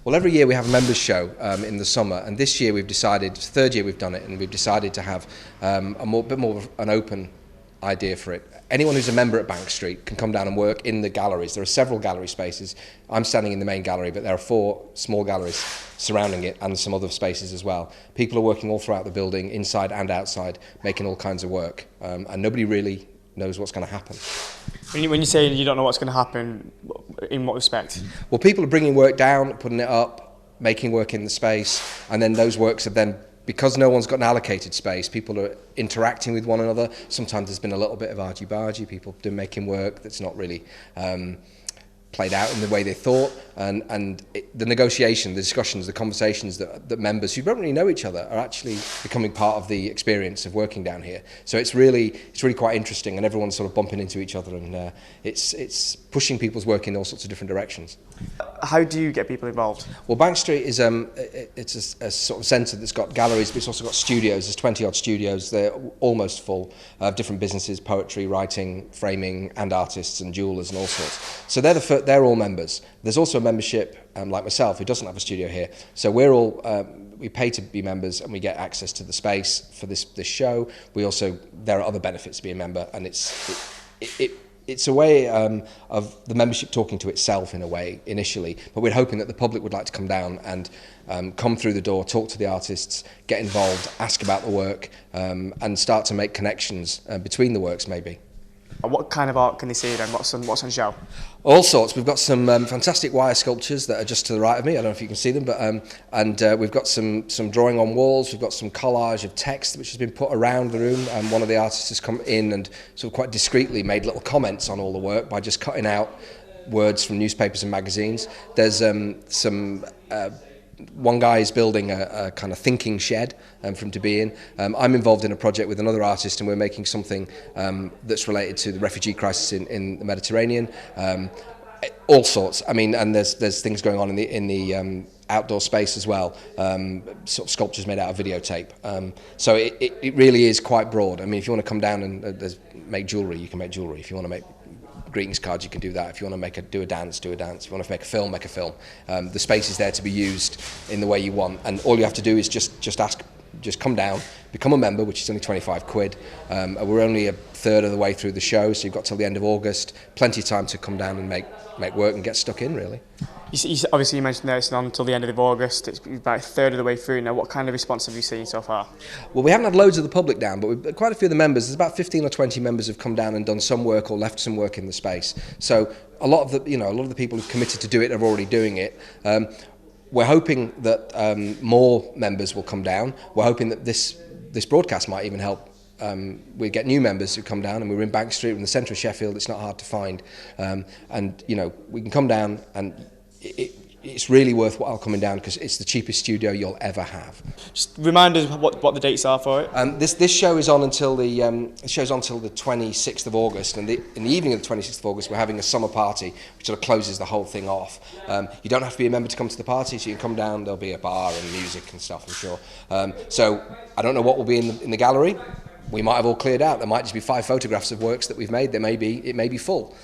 Well, every year we have a members show in the summer, and this year we've decided, it's the third year we've done it, and we've decided to have a bit more of an open idea for it. Anyone who's a member at Bank Street can come down and work in the galleries. There are several gallery spaces. I'm standing in the main gallery, but there are 4 small galleries surrounding it and some other spaces as well. People are working all throughout the building, inside and outside, making all kinds of work, and nobody really knows what's going to happen. When you say you don't know what's going to happen, in what respect? Well, people are bringing work down, putting it up, making work in the space, and then those works are then, because no one's got an allocated space, people are interacting with one another. Sometimes there's been a little bit of argy-bargy, people do making work that's not really played out in the way they thought, and the negotiation, the discussions, the conversations that members who don't really know each other are actually becoming part of the experience of working down here. So it's really quite interesting, and everyone's sort of bumping into each other, and it's pushing people's work in all sorts of different directions. How do you get people involved? Well, Bank Street is it's a sort of centre that's got galleries, but it's also got studios. There's 20 odd studios. They're almost full of different businesses: poetry, writing, framing, and artists and jewellers and all sorts. So they're all members. There's also a membership, like myself, who doesn't have a studio here. So we're all we pay to be members, and we get access to the space for this show. There are other benefits to be a member, and it's a way of the membership talking to itself in a way initially, but we're hoping that the public would like to come down and come through the door, talk to the artists, get involved, ask about the work, and start to make connections between the works maybe. And what kind of art can they see then? What's on show? All sorts. We've got some fantastic wire sculptures that are just to the right of me. I don't know if you can see them, but we've got some drawing on walls. We've got some collage of text which has been put around the room, and one of the artists has come in and sort of quite discreetly made little comments on all the work by just cutting out words from newspapers and magazines. There's one guy is building a kind of thinking shed for him to be in. I'm involved in a project with another artist, and we're making something that's related to the refugee crisis in the Mediterranean. All sorts. I mean, and there's things going on in the outdoor space as well. Sort of sculptures made out of videotape. So it really is quite broad. I mean, if you want to come down and make jewellery, you can make jewellery. If you want to make greetings cards, you can do that. If you want to do a dance, do a dance. If you want to make a film, make a film. The space is there to be used in the way you want, and all you have to do is just come down, become a member, which is only 25 quid. We're only a third of the way through the show, so you've got till the end of August. Plenty of time to come down and make work and get stuck in, really. Obviously, you mentioned that it's on until the end of August. It's about a third of the way through now. What kind of response have you seen so far? Well, we haven't had loads of the public down, but quite a few of the members. There's about 15 or 20 members who've come down and done some work or left some work in the space. So a lot of the people who've committed to do it are already doing it. We're hoping that more members will come down. We're hoping that this broadcast might even help. We get new members who come down, and we're in Bank Street, in the centre of Sheffield. It's not hard to find, and we can come down, and it's really worthwhile coming down because it's the cheapest studio you'll ever have. Just remind us what the dates are for it. This show is on until the 26th of August, and in the evening of the 26th of August we're having a summer party which sort of closes the whole thing off. You don't have to be a member to come to the party, so you can come down. There'll be a bar and music and stuff, I'm sure. So I don't know what will be in the gallery. We might have all cleared out. There might just be 5 photographs of works that we've made. It may be full.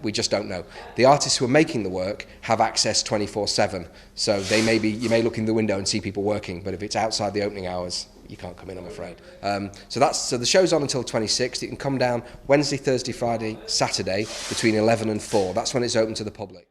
We just don't know. The artists who are making the work have access 24/7. So you may look in the window and see people working, but if it's outside the opening hours, you can't come in, I'm afraid. So the show's on until 26th. You can come down Wednesday, Thursday, Friday, Saturday between 11 and 4. That's when it's open to the public.